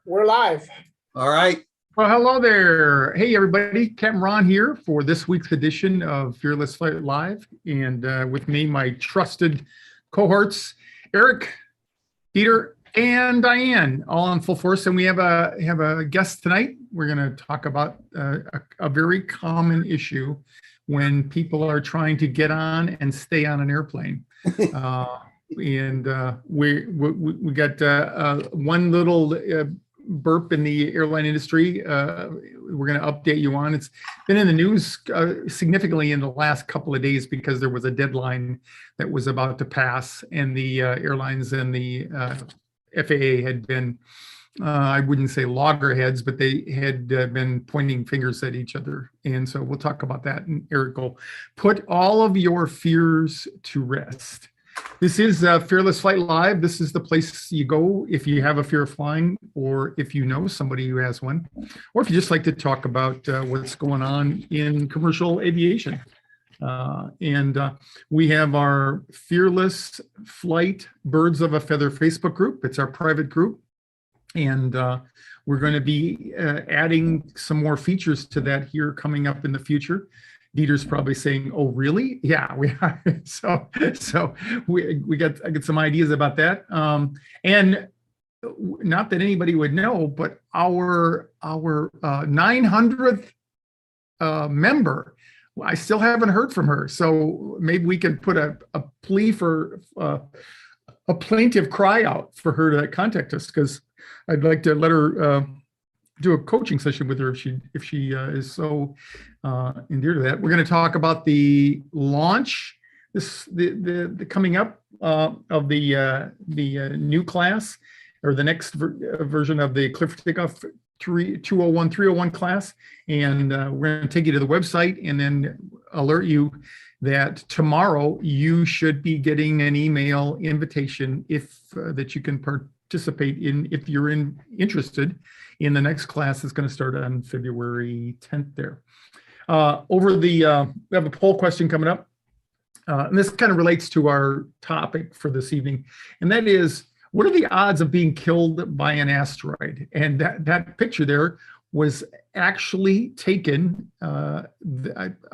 We're live. All right. Well, hello there. Hey, everybody. Capt Ron here for this week's edition of Fearless Flight Live. And with me, my trusted cohorts, Eric, Peter, and Diane, all in full force. And we have a guest tonight. We're going to talk about a very common issue when people are trying to get on and stay on an airplane. We got one little burp in the airline industry. We're going to update you on. It's been in the news significantly in the last couple of days because there was a deadline that was about to pass, and the airlines and the FAA had been, I wouldn't say loggerheads, but they had been pointing fingers at each other. And so we'll talk about that, and Eric will put all of your fears to rest. This is Fearless Flight Live. This is the place you go if you have a fear of flying, or if you know somebody who has one, or if you just like to talk about what's going on in commercial aviation. We have our Fearless Flight Birds of a Feather Facebook group. It's our private group. And we're going to be adding some more features to that here coming up in the future. Dieter's probably saying, "Oh, really? Yeah, we are." So I get some ideas about that. And not that anybody would know, but our 900th member, I still haven't heard from her. So maybe we can put a plea for a plaintive cry out for her to contact us, because I'd like to let her do a coaching session with her if she is so endeared to that. We're going to talk about the launch, the coming up of the new class, or the next version of the Cliff Takeoff 301 class, and we're going to take you to the website and then alert you that tomorrow you should be getting an email invitation that you can participate in if you're interested in the next class. Is going to start on February 10th there. We have a poll question coming up. And this kind of relates to our topic for this evening. And that is, what are the odds of being killed by an asteroid? And that picture there was actually taken, I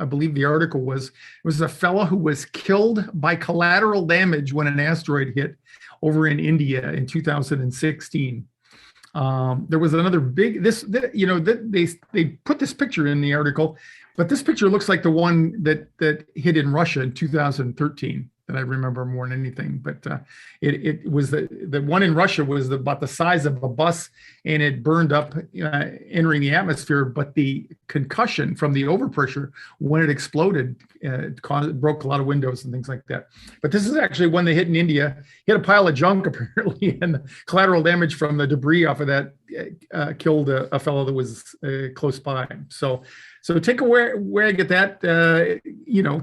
believe the article was a fellow who was killed by collateral damage when an asteroid hit over in India in 2016. There was another big, they put this picture in the article, but this picture looks like the one that hit in Russia in 2013 that I remember more than anything. But it was the one in Russia was about the size of a bus, and it burned up entering the atmosphere. But the concussion from the overpressure when it exploded broke a lot of windows and things like that. But this is actually one they hit in India. Hit a pile of junk apparently, and the collateral damage from the debris off of that killed a fellow that was close by. So take away where I get that.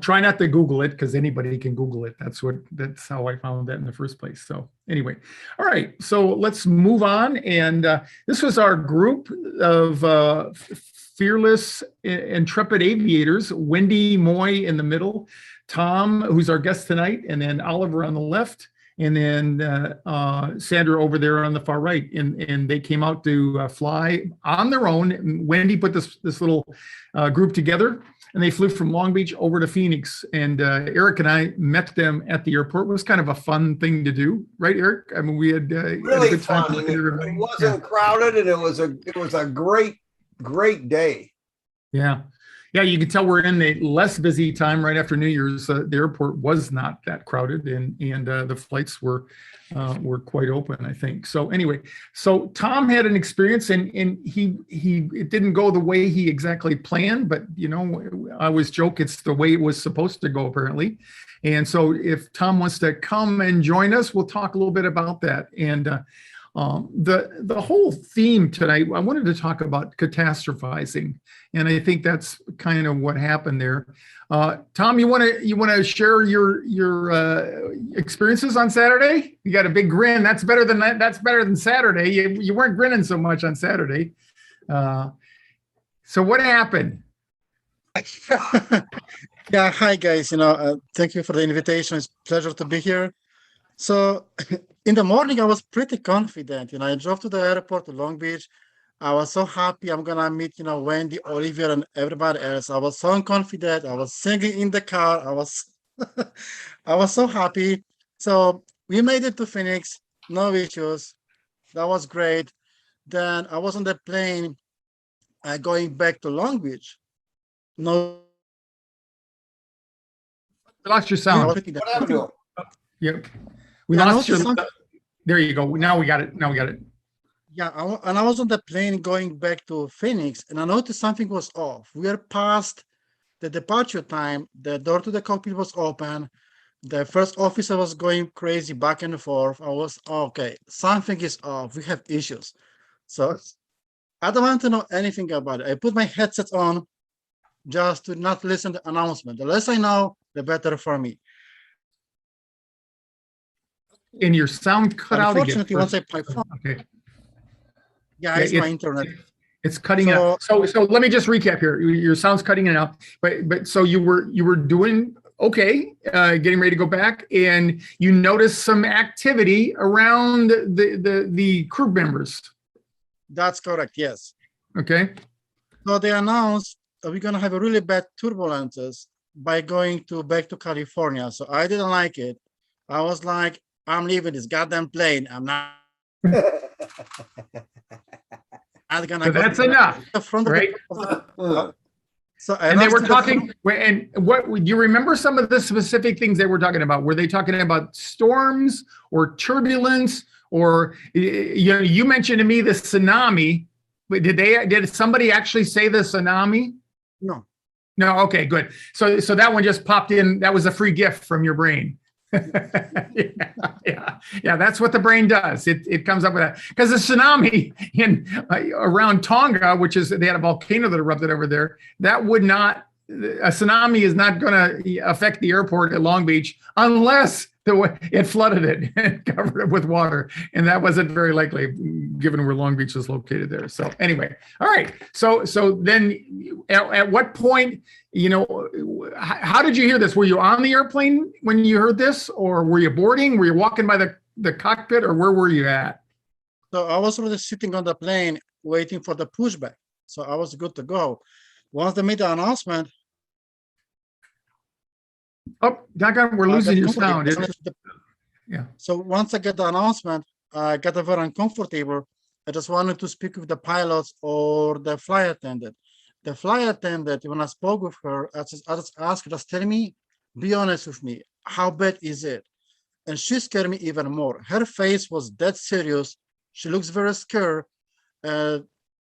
Try not to Google it, because anybody can Google it. That's how I found that in the first place. So anyway, all right. So let's move on. And this was our group of fearless, intrepid aviators. Wendy Moy in the middle, Tom, who's our guest tonight, and then Oliver on the left, and then Sandra over there on the far right. And they came out to fly on their own. Wendy put this little group together, and they flew from Long Beach over to Phoenix. And Eric and I met them at the airport. It was kind of a fun thing to do, right, Eric? I mean, we had really a good time. Fun. It wasn't crowded, and it was a great day. Yeah, you can tell we're in the less busy time right after New Year's. The airport was not that crowded, and the flights were quite open, I think. So anyway, so Tom had an experience, and it didn't go the way he exactly planned, but I always joke it's the way it was supposed to go apparently. And so if Tom wants to come and join us, we'll talk a little bit about that. And the whole theme tonight, I wanted to talk about catastrophizing, and I think that's kind of what happened there. Tom, you want to share your experiences on Saturday? You got a big grin. That's better than Saturday. You weren't grinning so much on Saturday. So what happened? Yeah, hi guys. Thank you for the invitation. It's a pleasure to be here. So In the morning, I was pretty confident. I drove to the airport to Long Beach. I was so happy I'm gonna meet, Wendy, Olivia, and everybody else. I was so confident. I was singing in the car. I was so happy. So we made it to Phoenix, no issues. That was great. Then I was on the plane going back to Long Beach. No, We lost your I sound. was thinking What that- happened to him? Yep. We Yeah, I lost your. noticed some- There you go. Now we got it. Now we got it. Yeah, and I was on the plane going back to Phoenix, and I noticed something was off. We are past the departure time. The door to the cockpit was open. The first officer was going crazy back and forth. I was okay. Something is off. We have issues. So I don't want to know anything about it. I put my headset on just to not listen to the announcement. The less I know, the better for me. And your sound cut out again. Unfortunately, once I my phone, Okay. yeah, it's my internet. It's cutting out. So let me just recap here. Your sound's cutting it out. But so you were doing okay, getting ready to go back, and you noticed some activity around the crew members. That's correct. Yes. Okay. So they announced that we're gonna have a really bad turbulences by going back to California. So I didn't like it. I was like, I'm leaving this goddamn plane. I'm not gonna So go that's to enough, the front right? of the. So And they were rushed to the talking, and what do you remember some of the specific things they were talking about? Were they talking about storms or turbulence, or you mentioned to me the tsunami, but did somebody actually say the tsunami? No. No, okay, good. So that one just popped in. That was a free gift from your brain. yeah. That's what the brain does. It comes up with that, because the tsunami in around Tonga, which is, they had a volcano that erupted over there. That would not, a tsunami is not going to affect the airport at Long Beach unless it flooded it and covered it with water, and that wasn't very likely given where Long Beach is located there. So anyway, all right. So then at what point, how did you hear this? Were you on the airplane when you heard this, or were you boarding? Were you walking by the cockpit, or where were you at? So I was already sitting on the plane waiting for the pushback. So I was good to go. Once they made the announcement. Oh, doggone, we're losing your sound. Yeah. So once I get the announcement, I got very uncomfortable. I just wanted to speak with the pilots or the flight attendant. The flight attendant, when I spoke with her, I just asked her, just tell me, be honest with me, how bad is it? And she scared me even more. Her face was dead serious. She looks very scared.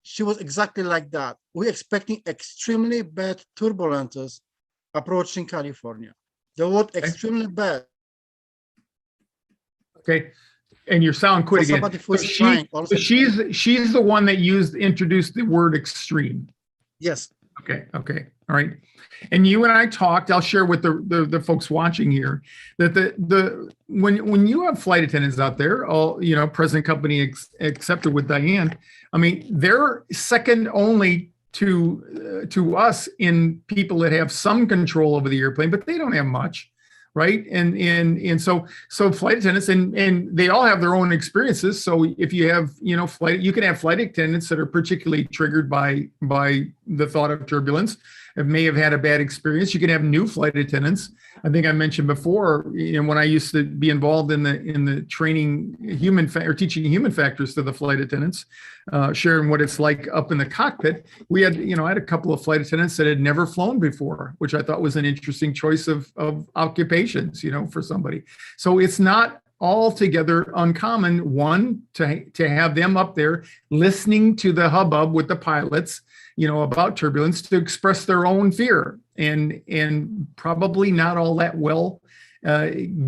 She was exactly like that. We're expecting extremely bad turbulences approaching California. The word extremely bad. Okay. And your sound quit again. So she's the one that introduced the word extreme. Yes. Okay. All right. And you and I talked, I'll share with the folks watching here, that when you have flight attendants out there, all, present company accepted with Diane, I mean, they're second only to us in people that have some control over the airplane, but they don't have much. Right. And so flight attendants, and they all have their own experiences. So if you have, you can have flight attendants that are particularly triggered by the thought of turbulence, and may have had a bad experience. You can have new flight attendants. I think I mentioned before, when I used to be involved in the training teaching human factors to the flight attendants, sharing what it's like up in the cockpit. We had, I had a couple of flight attendants that had never flown before, which I thought was an interesting choice of occupations, for somebody. So it's not altogether uncommon, one, to have them up there listening to the hubbub with the pilots, about turbulence, to express their own fear, and probably not all that well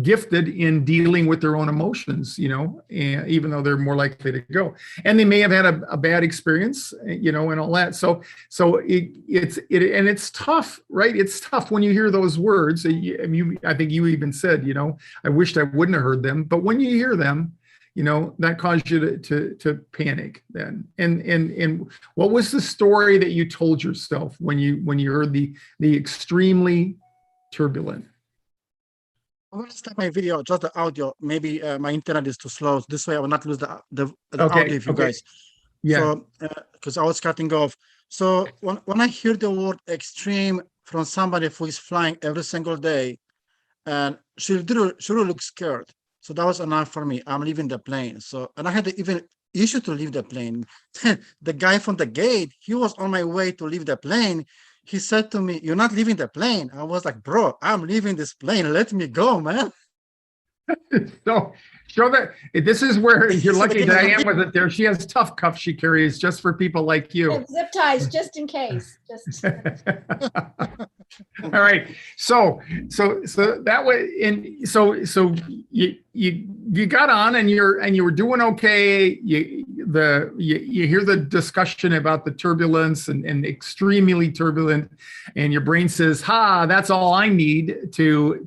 gifted in dealing with their own emotions, even though they're more likely to go. And they may have had a bad experience, and all that. So it's tough, right? It's tough when you hear those words. I think you even said, I wished I wouldn't have heard them. But when you hear them, that caused you to panic then. And what was the story that you told yourself when you heard the extremely turbulent? I'm gonna stop my video, just the audio. Maybe my internet is too slow. This way I will not lose the Okay, audio of you okay. guys. Yeah. So, because I was cutting off. So when I hear the word extreme from somebody who is flying every single day, and she really looks scared. So that was enough for me. I'm leaving the plane. So, and I had to even issue to leave the plane. The guy from the gate, he was on my way to leave the plane. He said to me, "You're not leaving the plane." I was like, "Bro, I'm leaving this plane. Let me go, man." So show that this is where you're So lucky the guy- Diane wasn't there. She has tough cuffs she carries just for people like you. And zip ties, just in case. Just All right. So that way, and so you got on and you were doing okay. You hear the discussion about the turbulence and extremely turbulent, and your brain says, "Ha, that's all I need to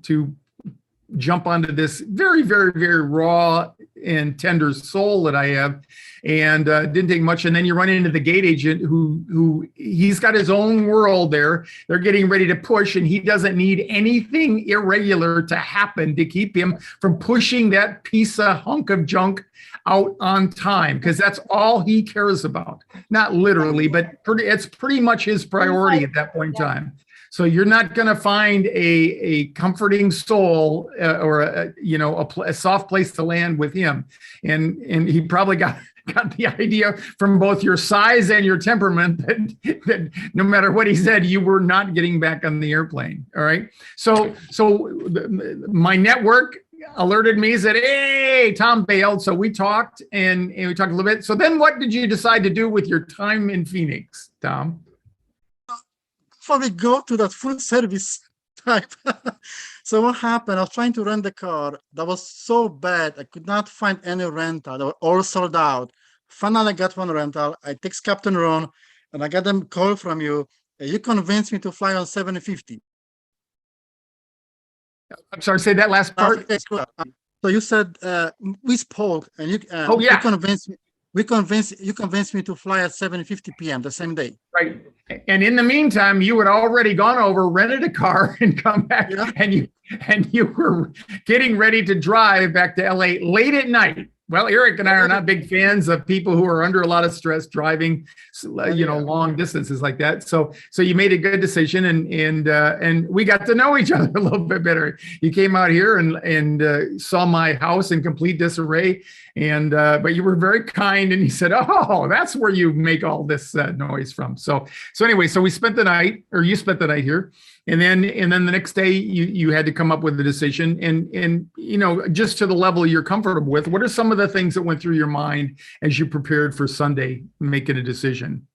jump onto this very, very, very raw and tender soul that I have," and didn't take much. And then you run into the gate agent who he's got his own world there. They're getting ready to push, and he doesn't need anything irregular to happen to keep him from pushing that piece of hunk of junk out on time, because that's all he cares about. Not literally, but it's pretty much his priority at that point in time. So you're not going to find a comforting soul or a soft place to land with him. And he probably got the idea from both your size and your temperament that no matter what he said, you were not getting back on the airplane. All right. So my network alerted me, said, "Hey, Tom bailed." So we talked and we talked a little bit. So then what did you decide to do with your time in Phoenix, Tom? Before we go to that full service type. So what happened? I was trying to rent the car. That was so bad. I could not find any rental. They were all sold out. Finally, I got one rental. I text Captain Ron, and I got them call from you. You convinced me to fly on 750. I'm sorry, say that last part. So you said we spoke, and you Oh, yeah. you convinced me. You convinced me to fly at 7:50 p.m. the same day. Right. And in the meantime, you had already gone over, rented a car, and come back, Yeah. and you were getting ready to drive back to LA late at night. Well, Eric and I are not big fans of people who are under a lot of stress driving, long distances like that. So you made a good decision, and we got to know each other a little bit better. You came out here and saw my house in complete disarray, and but you were very kind, and you said, "Oh, that's where you make all this noise from." So anyway, so we spent the night, or you spent the night here. And then the next day you had to come up with a decision, and just to the level you're comfortable with, what are some of the things that went through your mind as you prepared for Sunday making a decision?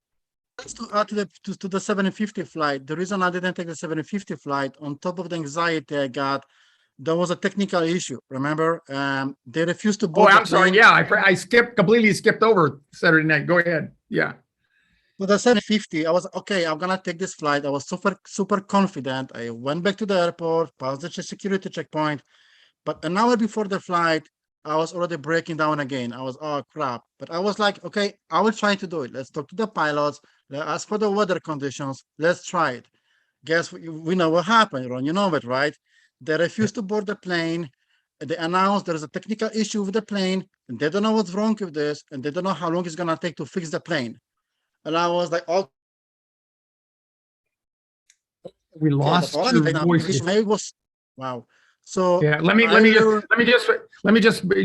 To add to the 750 flight, the reason I didn't take the 750 flight, on top of the anxiety I got, there was a technical issue. Remember, they refused to board. Oh, I'm sorry. Yeah, I completely skipped over Saturday night. Go ahead. Yeah. With the 750, I was okay. I'm gonna take this flight. I was super confident. I went back to the airport, passed the security checkpoint, but an hour before the flight, I was already breaking down again. I was, oh crap! But I was like, okay, I will try to do it. Let's talk to the pilots. Let's ask for the weather conditions. Let's try it. Guess we know what happened, Ron. You know it, right? They refused to board the plane. They announced there is a technical issue with the plane, and they don't know what's wrong with this, and they don't know how long it's gonna take to fix the plane. And I was like, "Oh, we lost your voice." Maybe it was wow." So yeah, let me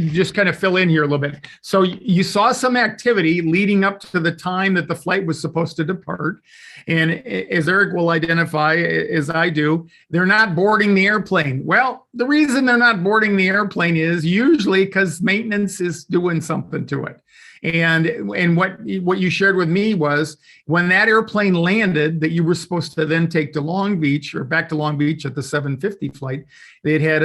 just kind of fill in here a little bit. So you saw some activity leading up to the time that the flight was supposed to depart, and as Eric will identify, as I do, they're not boarding the airplane. Well, the reason they're not boarding the airplane is usually because maintenance is doing something to it. And what you shared with me was when that airplane landed that you were supposed to then take to Long Beach or back to Long Beach at the 750 flight, they had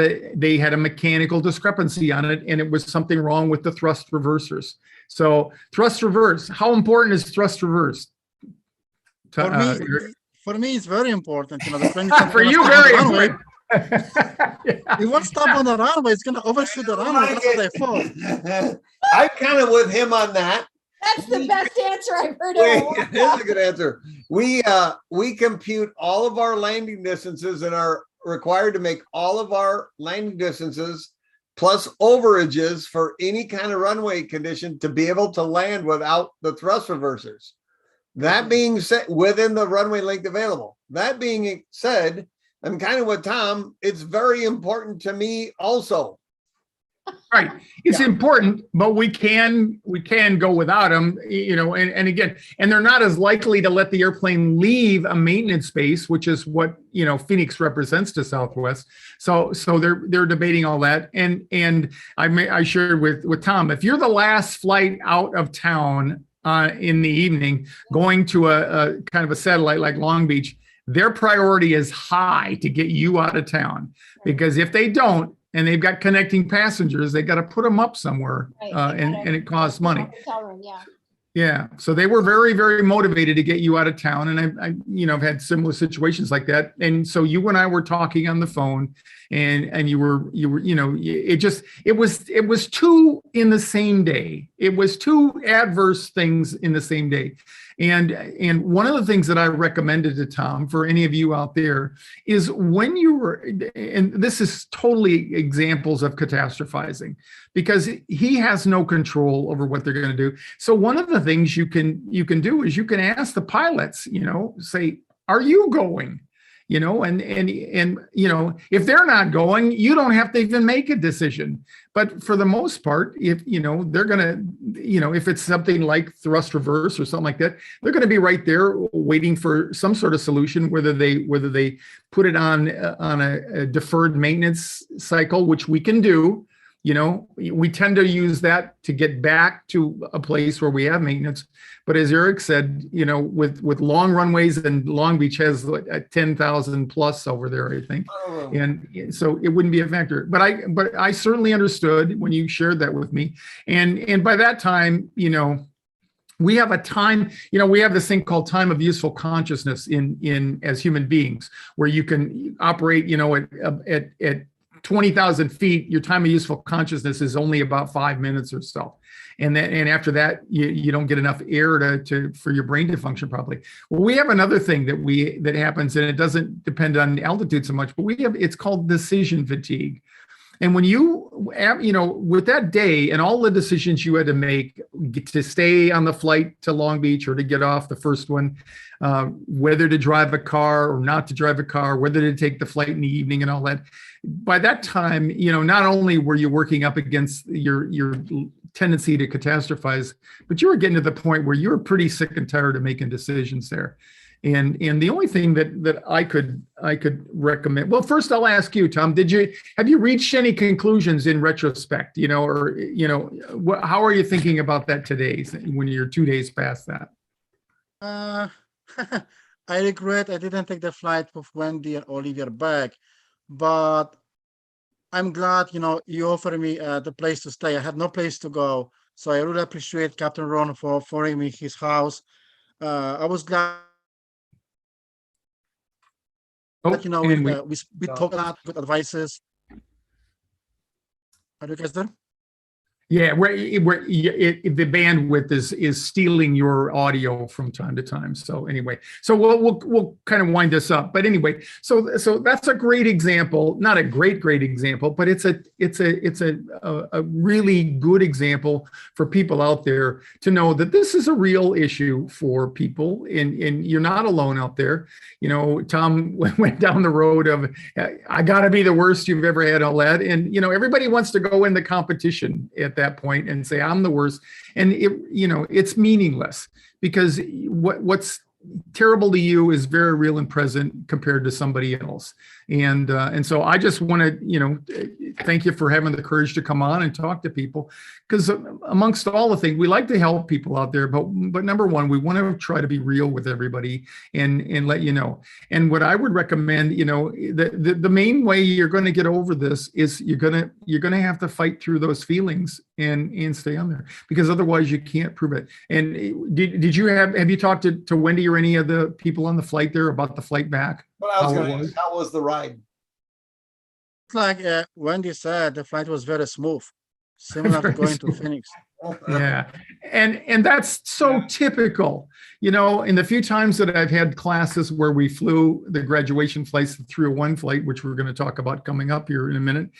a mechanical discrepancy on it, and it was something wrong with the thrust reversers. So thrust reverse, how important is thrust reverse? For me, it's very important. The plane for you, very important. It won't stop on the runway. It's going to overshoot the runway. That's what I thought. I'm kind of with him on that. That's the best answer I've heard in a while. It is a good answer. We compute all of our landing distances and our required to make all of our landing distances plus overages for any kind of runway condition to be able to land without the thrust reversers. That being said, within the runway length available. That being said, I'm kind of with Tom. It's very important to me also. Right. It's important, but we can go without them, you know, and again, and they're not as likely to let the airplane leave a maintenance base, which is what, you know, Phoenix represents to Southwest. So they're debating all that. And I shared with Tom, if you're the last flight out of town in the evening, going to a kind of a satellite like Long Beach, their priority is high to get you out of town, because if they don't, and they've got connecting passengers, they got to put them up somewhere, Right. and it costs money. Hotel room, yeah. Yeah, so they were very, very motivated to get you out of town, and I you know, have had similar situations like that. And so you and I were talking on the phone, and you were, you know, it was two in the same day. It was two adverse things in the same day. And one of the things that I recommended to Tom, for any of you out there, is when you were, and this is totally examples of catastrophizing, because he has no control over what they're going to do. So one of the things you can do is you can ask the pilots, you know, say, are you going? You know, and you know, if they're not going, you don't have to even make a decision. But for the most part, if, you know, they're going to, you know, if it's something like thrust reverse or something like that, they're going to be right there waiting for some sort of solution, whether they put it on a deferred maintenance cycle, which we can do. You know, we tend to use that to get back to a place where we have maintenance. But as Eric said, you know, with long runways, and Long Beach has 10,000 plus over there, I think. Oh. And so it wouldn't be a factor. But I certainly understood when you shared that with me. And by that time, you know, we have a time, you know, we have this thing called time of useful consciousness in as human beings, where you can operate, you know, at 20,000 feet, your time of useful consciousness is only about 5 minutes or so. And after that, you don't get enough air for your brain to function properly. Well, we have another thing that happens, and it doesn't depend on altitude so much, but it's called decision fatigue. And when you know, with that day and all the decisions you had to make to stay on the flight to Long Beach or to get off the first one, whether to drive a car or not to drive a car, whether to take the flight in the evening and all that, by that time, you know, not only were you working up against your tendency to catastrophize, but you were getting to the point where you were pretty sick and tired of making decisions there. And the only thing that I could recommend, well, first I'll ask you, Tom, have you reached any conclusions in retrospect, you know, or, you know, how are you thinking about that today when you're 2 days past that? I regret I didn't take the flight with Wendy and Olivia back, but I'm glad, you know, you offered me the place to stay. I had no place to go, so I really appreciate Captain Ron for offering me his house. I was glad. You know, we talked about good advices. Are you guys there? Yeah, the bandwidth is stealing your audio from time to time. So anyway, so we'll kind of wind this up. But anyway, so that's a great example, not a great example, but it's a really good example for people out there to know that this is a real issue for people, and you're not alone out there. You know, Tom went down the road of I got to be the worst you've ever had, all that, and you know, everybody wants to go in the competition at that point and say I'm the worst, and it's meaningless, because what's terrible to you is very real and present compared to somebody else. And so I just want to, thank you for having the courage to come on and talk to people, because amongst all the things, we like to help people out there, but number one, we want to try to be real with everybody and let you know. And what I would recommend, the main way you're going to get over this is you're going to have to fight through those feelings and stay on there, because otherwise you can't prove it. And have you talked to Wendy or any of the people on the flight there about the flight back? Well, I was going to ask, how was the ride? Like Wendy said, the flight was very smooth, similar to going to Phoenix. Yeah, and that's so typical. You know, in the few times that I've had classes where we flew the graduation flights, the 301 flight, which we're going to talk about coming up here in a minute,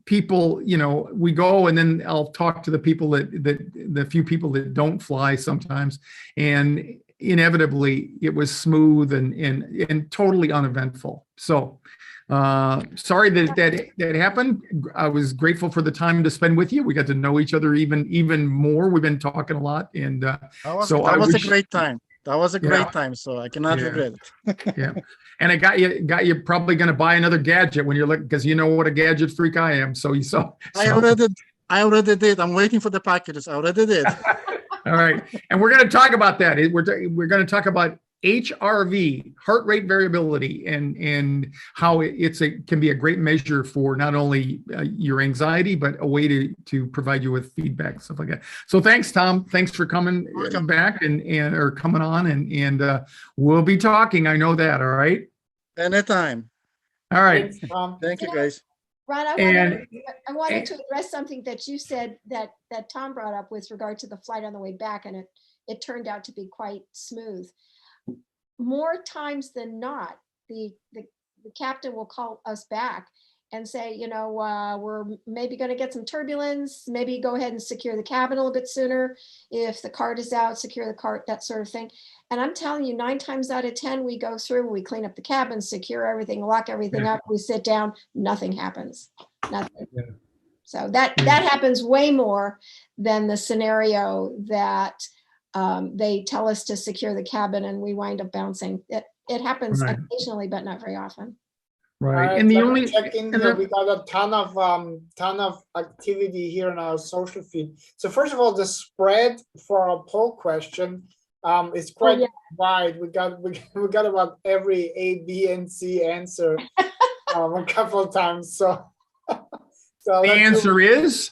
people, you know, we go and then I'll talk to the people the few people that don't fly sometimes, and inevitably it was smooth and totally uneventful. So sorry that happened. I was grateful for the time to spend with you. We got to know each other even more. We've been talking a lot, and That was wish, a great time. That was a great Yeah. time. So I cannot Yeah. regret it. Yeah, and I got you probably going to buy another gadget when you're looking, because you know what a gadget freak I am. So you saw. I already did. I'm waiting for the packages. I already did. All right, and we're going to talk about that. We're going to talk about HRV, heart rate variability, and how can be a great measure for not only your anxiety, but a way to provide you with feedback, stuff like that. So thanks, Tom. Thanks for coming back and or coming on, and we'll be talking. I know that. All right. Anytime. All right. Thanks, Tom. Thank you, guys. Ron, And- I wanted to address something that you said that Tom brought up with regard to the flight on the way back, and it turned out to be quite smooth. More times than not, the captain will call us back and say, you know, we're maybe going to get some turbulence, maybe go ahead and secure the cabin a little bit sooner. If the cart is out, secure the cart, that sort of thing. And I'm telling you, 9 times out of 10, we go through, we clean up the cabin, secure everything, lock everything up, we sit down, nothing happens, nothing. Yeah. So that happens way more than the scenario that they tell us to secure the cabin and we wind up bouncing. It happens Right. occasionally, but not very often. Right. And the let me only check in here. We got a ton of activity here in our social feed. So first of all, the spread for our poll question is quite wide. We got about every A, B, and C answer a couple of times. So, the answer is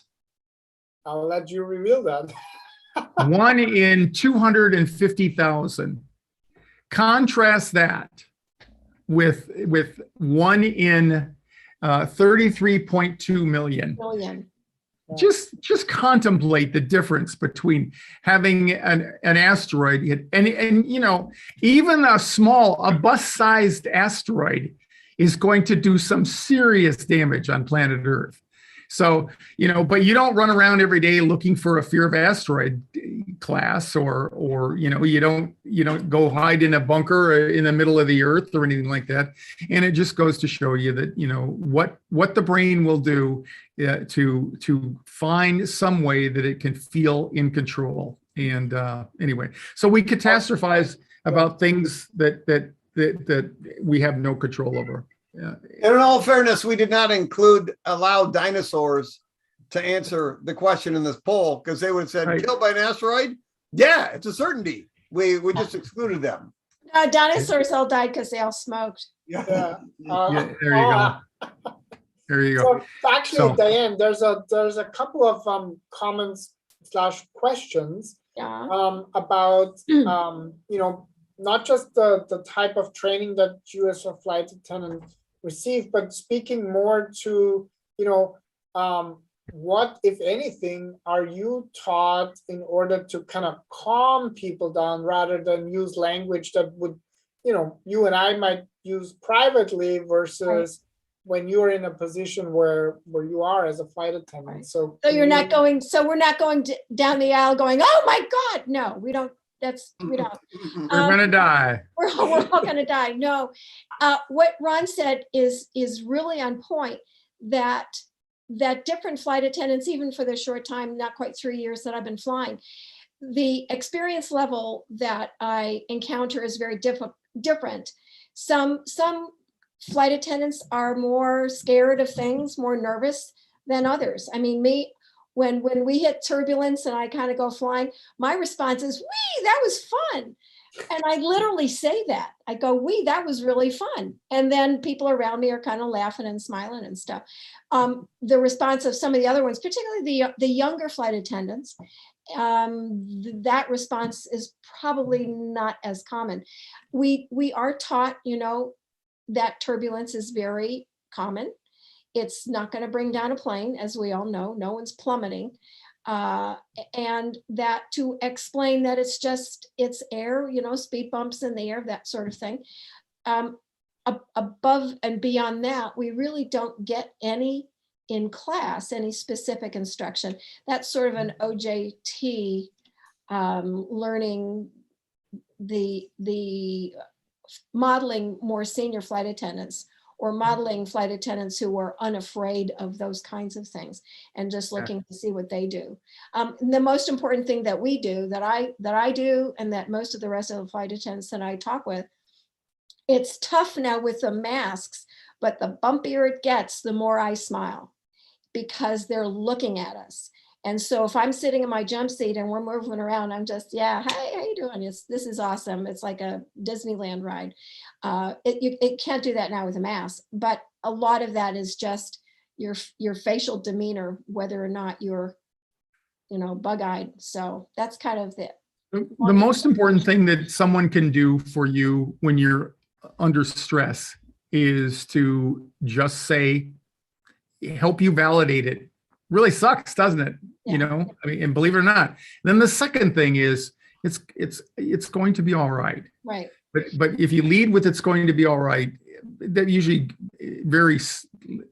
I'll let you reveal that. 1 in 250,000. Contrast that with 1 in 33.2 million. Just contemplate the difference between having an asteroid hit, and you know, even a bus-sized asteroid is going to do some serious damage on planet Earth. So, you know, but you don't run around every day looking for a fear of asteroid class, or you know, you don't go hide in a bunker in the middle of the earth or anything like that. And it just goes to show you that, you know, what the brain will do to find some way that it can feel in control. And anyway, so we catastrophize about things that we have no control over. Yeah. And in all fairness, we did not allow dinosaurs to answer the question in this poll, because they would have said, killed by an asteroid? Yeah, it's a certainty. We just excluded them. Dinosaurs all died because they all smoked. Yeah. Yeah, there you go. There you go. So actually, Diane, there's a couple of comments / questions about you know, not just the type of training that you as a flight attendant receive, but speaking more to, you know, what, if anything, are you taught in order to kind of calm people down rather than use language that would, you know, you and I might use privately versus when you're in a position where you are as a flight attendant. So you're not going, so we're not going down the aisle going, oh my God, no, we don't. We don't. We're gonna die. We're all gonna die. No, what Ron said is really on point. That different flight attendants, even for the short time, not quite 3 years that I've been flying, the experience level that I encounter is very different. Some flight attendants are more scared of things, more nervous than others. I mean, me. When we hit turbulence and I kind of go flying, my response is, wee, that was fun. And I literally say that. I go, wee, that was really fun. And then people around me are kind of laughing and smiling and stuff. The response of some of the other ones, particularly the younger flight attendants, that response is probably not as common. We are taught, you know, that turbulence is very common. It's not going to bring down a plane, as we all know. No one's plummeting. and that to explain that it's air, speed bumps in the air, that sort of thing. Above and beyond that, we really don't get any in class, any specific instruction. That's sort of an OJT, learning the modeling more senior flight attendants, or modeling flight attendants who are unafraid of those kinds of things, and just looking to see what they do. The most important thing that we do, that I do, and that most of the rest of the flight attendants that I talk with, it's tough now with the masks, but the bumpier it gets, the more I smile, because they're looking at us. And so if I'm sitting in my jump seat and we're moving around, I'm just, yeah, hey, how you doing? This is awesome. It's like a Disneyland ride. It can't do that now with a mask, but a lot of that is just your facial demeanor, whether or not you're, bug-eyed. So that's kind of it. The most important thing that someone can do for you when you're under stress is to just say, help you validate it. Really sucks, doesn't it? Yeah. I mean, and believe it or not. Then the second thing is it's going to be all right. Right. But if you lead with it's going to be all right, that usually very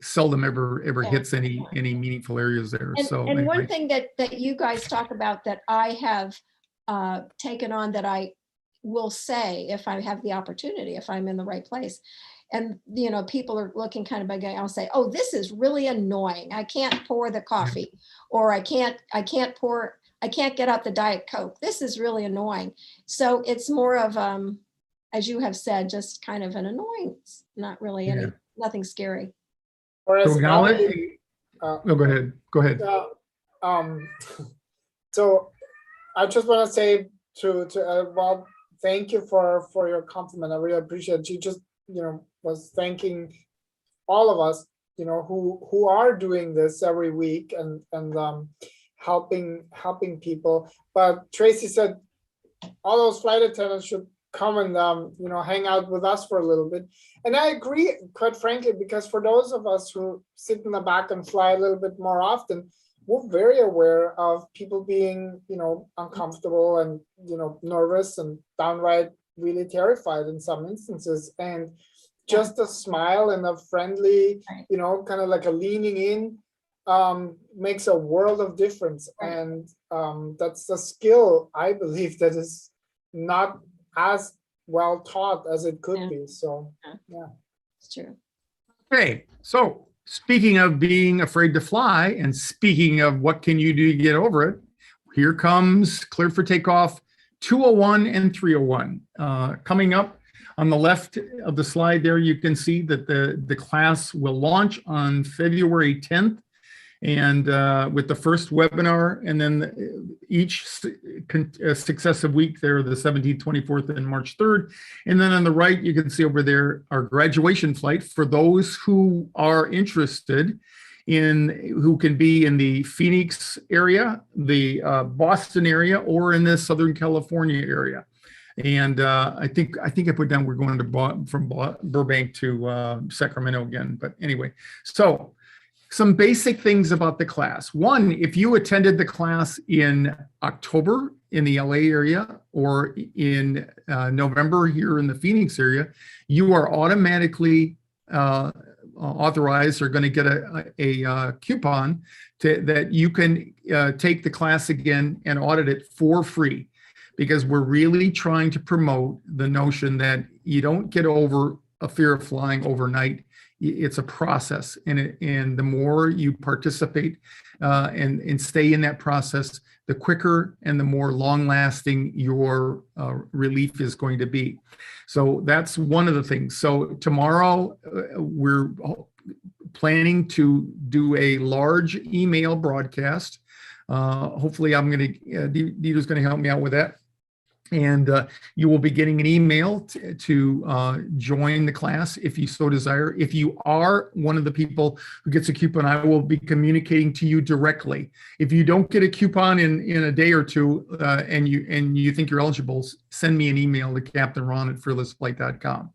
seldom ever hits any meaningful areas there. And, so and anyway. one thing that you guys talk about that I have taken on, that I will say if I have the opportunity, if I'm in the right place, and people are looking kind of buggy, I'll say, oh, this is really annoying. I can't pour the coffee, or I can't get out the Diet Coke. This is really annoying. So it's more of, as you have said, just kind of an annoyance, not really nothing scary. Whereas no, go ahead. So I just want to say to Bob, thank you for your compliment. I really appreciate it. She just, was thanking all of us, who are doing this every week and helping people. But Tracy said all those flight attendants should come and hang out with us for a little bit. And I agree, quite frankly, because for those of us who sit in the back and fly a little bit more often, we're very aware of people being, uncomfortable and, nervous and downright really terrified in some instances. And just a smile and a friendly, kind of like a leaning in, makes a world of difference. And that's a skill, I believe, that is not as well taught as it could be. So, yeah. It's true. Okay, so speaking of being afraid to fly, and speaking of what can you do to get over it, here comes Cleared for Takeoff 201 and 301. Coming up on the left of the slide there, you can see that the class will launch on February 10th, and with the first webinar, and then each successive week there, the 17th, 24th, and March 3rd. And then on the right, you can see over there our graduation flight for those who are interested who can be in the Phoenix area, the Boston area, or in the Southern California area. And I think I put down we're going to from Burbank to Sacramento again. But anyway, so some basic things about the class. One, if you attended the class in October in the LA area, or in November here in the Phoenix area, you are automatically authorized, or going to get a coupon that you can take the class again and audit it for free, because we're really trying to promote the notion that you don't get over a fear of flying overnight. It's a process, and the more you participate and stay in that process, the quicker and the more long-lasting your relief is going to be. So that's one of the things. So tomorrow we're planning to do a large email broadcast. Hopefully, Dita's going to help me out with that. And you will be getting an email to join the class if you so desire. If you are one of the people who gets a coupon, I will be communicating to you directly. If you don't get a coupon in a day or two and you think you're eligible, send me an email to CaptainRon@FearlessFlight.com.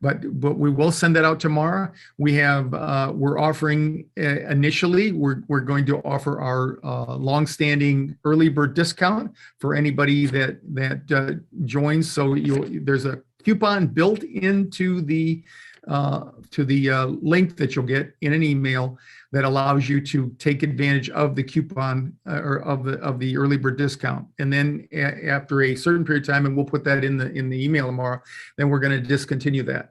But we will send that out tomorrow. We're offering initially, we're going to offer our longstanding early bird discount for anybody that joins. So there's a coupon built into the link that you'll get in an email that allows you to take advantage of the coupon or of the early bird discount. And then after a certain period of time, and we'll put that in the email tomorrow, then we're going to discontinue that.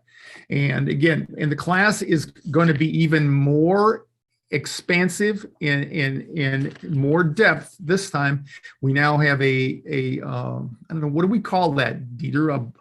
And again, the class is going to be even more expansive in more depth this time. We now have I don't know, what do we call that, Dieter?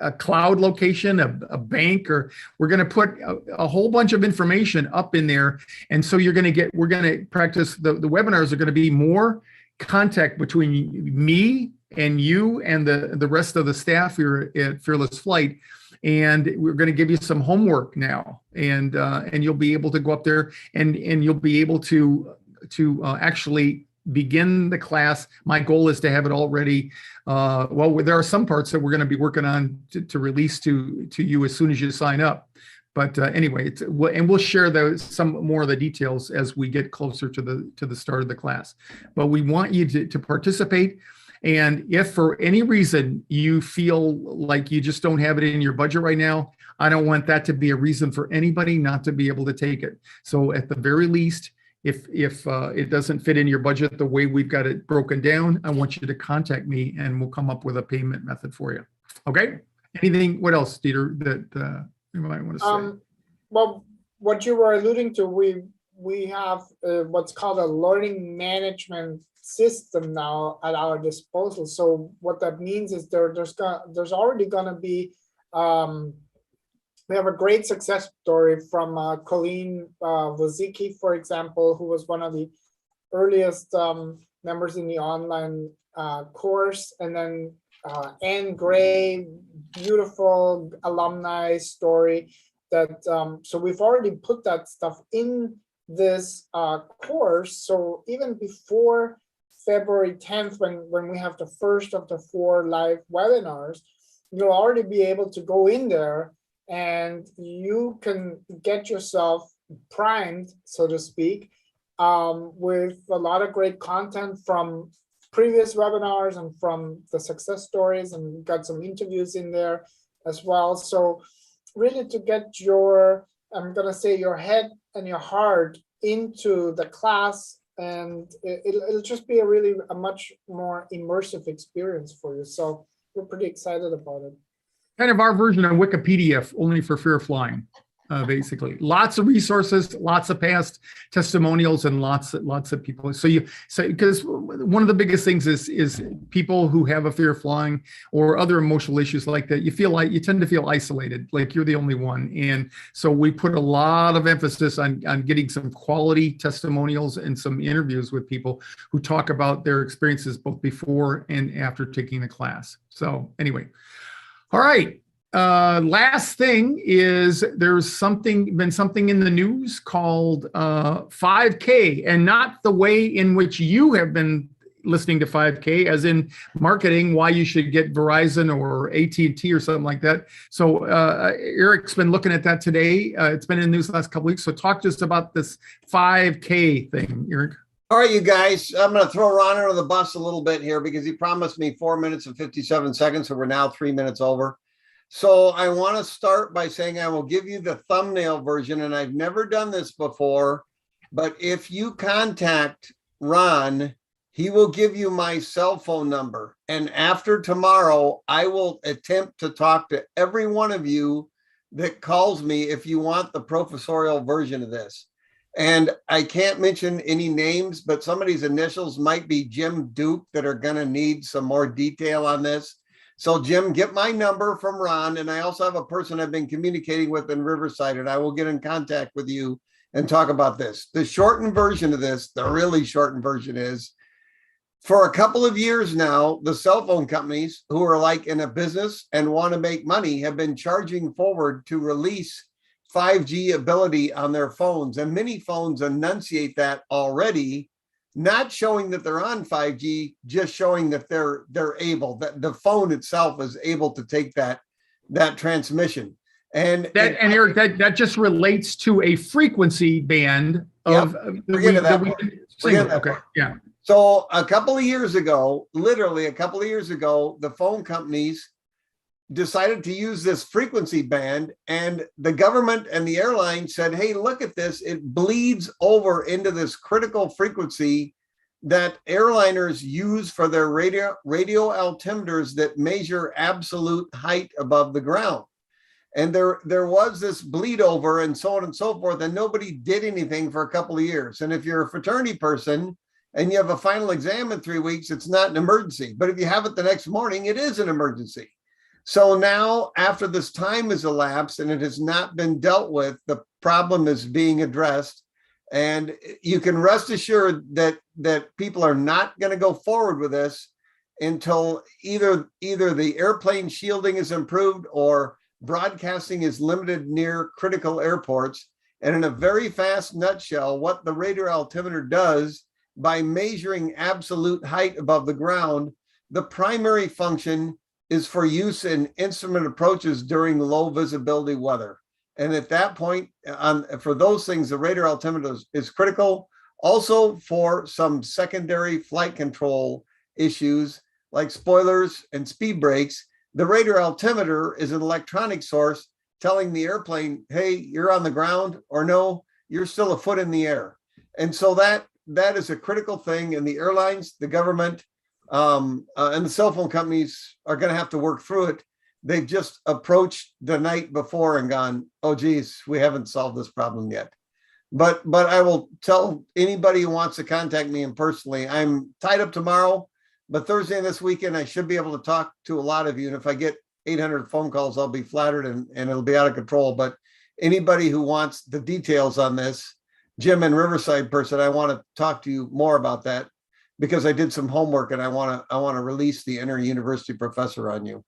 A cloud location, a bank, or we're going to put a whole bunch of information up in there. And so we're going to practice, the webinars are going to be more contact between me and you and the rest of the staff here at Fearless Flight. And we're going to give you some homework now, and you'll be able to go up there and you'll be able to actually begin the class. My goal is to have it all ready. Well, there are some parts that we're going to be working on to release to you as soon as you sign up. But anyway, we'll share some more of the details as we get closer to the start of the class. But we want you to participate. And if for any reason you feel like you just don't have it in your budget right now, I don't want that to be a reason for anybody not to be able to take it. So at the very least, if it doesn't fit in your budget the way we've got it broken down, I want you to contact me and we'll come up with a payment method for you. Okay? Anything, what else, Dieter, that you might want to say? Well, what you were alluding to, we have what's called a learning management system now at our disposal. So what that means is there's already going to be we have a great success story from Colleen Wozicki, for example, who was one of the earliest members in the online course, and then Anne Gray, beautiful alumni story that so we've already put that stuff in this course. So even before February 10th, when we have the first of the 4 live webinars, you'll already be able to go in there and you can get yourself primed, so to speak, with a lot of great content from previous webinars and from the success stories, and we've got some interviews in there as well. So really to get your, I'm gonna say, your head and your heart into the class, and it'll just be a much more immersive experience for you. So we're pretty excited about it. Kind of our version of Wikipedia, only for fear of flying, basically. Lots of resources, lots of past testimonials, and lots of people. So because one of the biggest things is people who have a fear of flying or other emotional issues like that, you tend to feel isolated, like you're the only one. And so we put a lot of emphasis on getting some quality testimonials and some interviews with people who talk about their experiences both before and after taking the class. So anyway. All right. Last thing is there's been something in the news called 5K, and not the way in which you have been listening to 5K, as in marketing, why you should get Verizon or AT&T or something like that. So Eric's been looking at that today. It's been in the news the last couple of weeks. So talk to us about this 5K thing, Eric. All right, you guys, I'm going to throw Ron under the bus a little bit here because he promised me 4 minutes and 57 seconds. So we're now 3 minutes over. So I want to start by saying I will give you the thumbnail version, and I've never done this before, but if you contact Ron, he will give you my cell phone number. And after tomorrow, I will attempt to talk to every one of you that calls me if you want the professorial version of this. And I can't mention any names, but somebody's initials might be Jim Duke that are going to need some more detail on this. So Jim, get my number from Ron. And I also have a person I've been communicating with in Riverside, and I will get in contact with you and talk about this. The shortened version of this, the really shortened version is, For a couple of years now, the cell phone companies who are like in a business and want to make money have been charging forward to release 5G ability on their phones. And many phones enunciate that already, not showing that they're on 5G, just showing that they're able, that the phone itself is able to take that transmission. And Eric, that just relates to a frequency band of forget that part. Forget that okay, part. yeah. So a couple of years ago, literally a couple of years ago, the phone companies decided to use this frequency band, and the government and the airline said, hey, look at this. It bleeds over into this critical frequency that airliners use for their radio altimeters that measure absolute height above the ground. And there was this bleed over and so on and so forth, and nobody did anything for a couple of years. And if you're a fraternity person and you have a final exam in 3 weeks, it's not an emergency. But if you have it the next morning, it is an emergency. So now, after this time has elapsed and it has not been dealt with, the problem is being addressed. And you can rest assured that people are not going to go forward with this until either the airplane shielding is improved or broadcasting is limited near critical airports. And in a very fast nutshell, what the radar altimeter does by measuring absolute height above the ground, the primary function is for use in instrument approaches during low visibility weather. And at that point, for those things, the radar altimeter is critical. Also for some secondary flight control issues like spoilers and speed brakes, the radar altimeter is an electronic source telling the airplane, hey, you're on the ground, or no, you're still a foot in the air. And so that is a critical thing, and the airlines, the government, and the cell phone companies are going to have to work through it. They've just approached the night before and gone, oh, geez, we haven't solved this problem yet. But I will tell anybody who wants to contact me, and personally, I'm tied up tomorrow, but Thursday and this weekend, I should be able to talk to a lot of you. And if I get 800 phone calls, I'll be flattered, and it'll be out of control. But anybody who wants the details on this, Jim and Riverside person, I want to talk to you more about that, because I did some homework and I want to release the inter-university professor on you.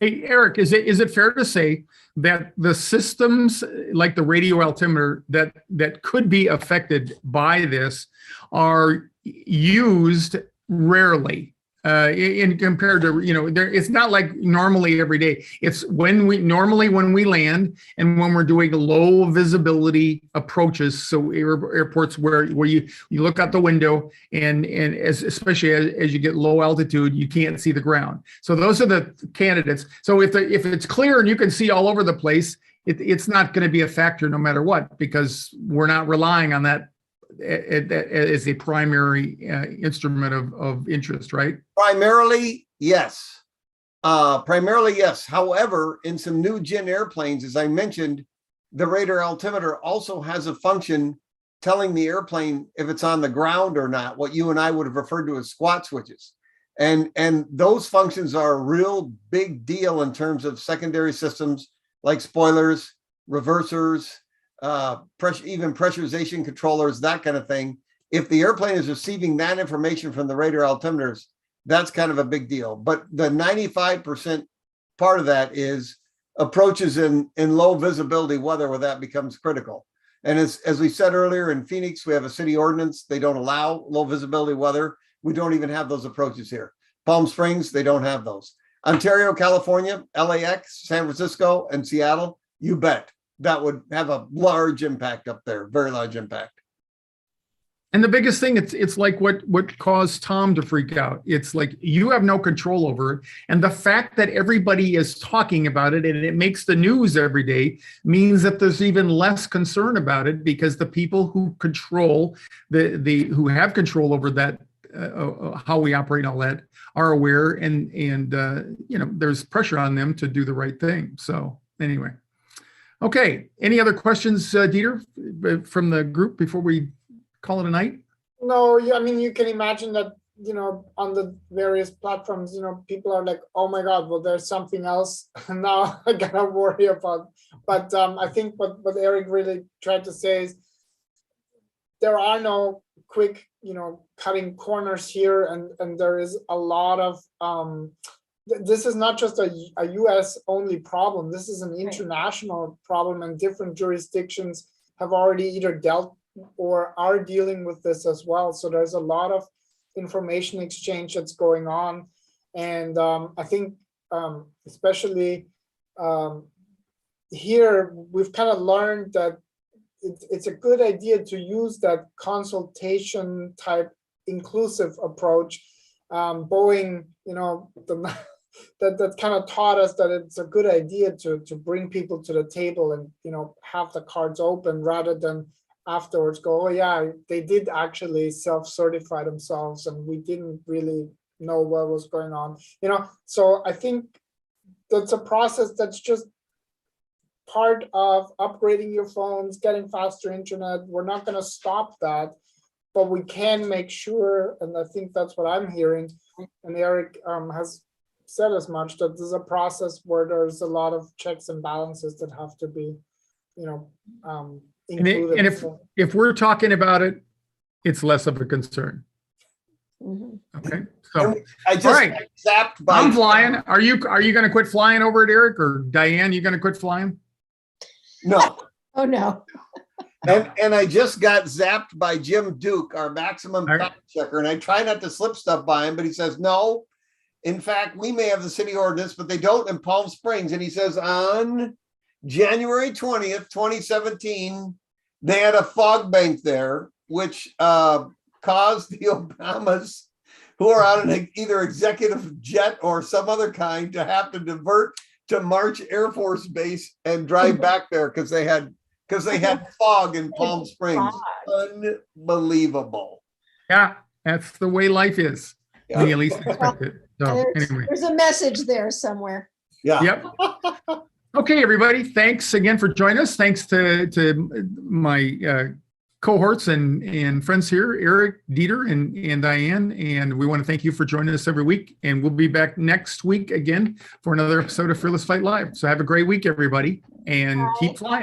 Hey, Eric, is it fair to say that the systems like the radio altimeter that could be affected by this are used rarely in compared to, it's not like normally every day. It's when we land and when we're doing low visibility approaches. So airports where you look out the window and especially as you get low altitude, you can't see the ground. So those are the candidates. So if it's clear and you can see all over the place, it's not going to be a factor no matter what, because we're not relying on that as a primary instrument of interest, right? Primarily, yes. However, in some new gen airplanes, as I mentioned, the radar altimeter also has a function telling the airplane if it's on the ground or not, what you and I would have referred to as squat switches. And those functions are a real big deal in terms of secondary systems like spoilers, reversers, even pressurization controllers, that kind of thing. If the airplane is receiving that information from the radar altimeters, that's kind of a big deal. But the 95% part of that is approaches in low visibility weather, where that becomes critical. And as we said earlier, in Phoenix, we have a city ordinance. They don't allow low visibility weather. We don't even have those approaches here. Palm Springs, they don't have those. Ontario, California, LAX, San Francisco, and Seattle, you bet. That would have a large impact up there, very large impact. And the biggest thing, it's like what caused Tom to freak out. It's like you have no control over it. And the fact that everybody is talking about it and it makes the news every day means that there's even less concern about it, because the people who control who have control over that, how we operate and all that, are aware, and there's pressure on them to do the right thing. So anyway. Okay, any other questions, Dieter, from the group before we call it a night? No, I mean, you can imagine that, on the various platforms, people are like, oh my God, well, there's something else now I gotta worry about. But I think what Eric really tried to say is there are no quick cutting corners here, and there is a lot of this is not just a US only problem. This is an international problem, and different jurisdictions have already either dealt or are dealing with this as well. So there's a lot of information exchange that's going on. And I think especially here, we've kind of learned that it's a good idea to use that consultation type inclusive approach. Boeing, that kind of taught us that it's a good idea to bring people to the table and have the cards open rather than afterwards go, oh yeah, they did actually self-certify themselves and we didn't really know what was going on. So I think that's a process that's just part of upgrading your phones, getting faster internet. We're not going to stop that, but we can make sure, and I think that's what I'm hearing, and Eric has said as much, that there's a process where there's a lot of checks and balances that have to be, included. And if we're talking about it, it's less of a concern. Okay. So I just all right. zapped by. I'm flying. Are you going to quit flying over at Eric, or Diane? You going to quit flying? No. Oh no. And I just got zapped by Jim Duke, our maximum All right. fact checker, and I try not to slip stuff by him, but he says no. In fact, we may have the city ordinance, but they don't in Palm Springs. And he says on January 20th, 2017, they had a fog bank there, which caused the Obamas, who are on an either executive jet or some other kind, to have to divert to March Air Force Base and drive back there because they had fog in Palm Springs. Unbelievable. Yeah, that's the way life is. Yeah. We at least expect it. So anyway. There's a message there somewhere. Yeah. Yep. Okay, everybody. Thanks again for joining us. Thanks to my cohorts and friends here, Eric, Dieter, and Diane. And we want to thank you for joining us every week. And we'll be back next week again for another episode of Fearless Flight Live. So have a great week, everybody, and keep flying.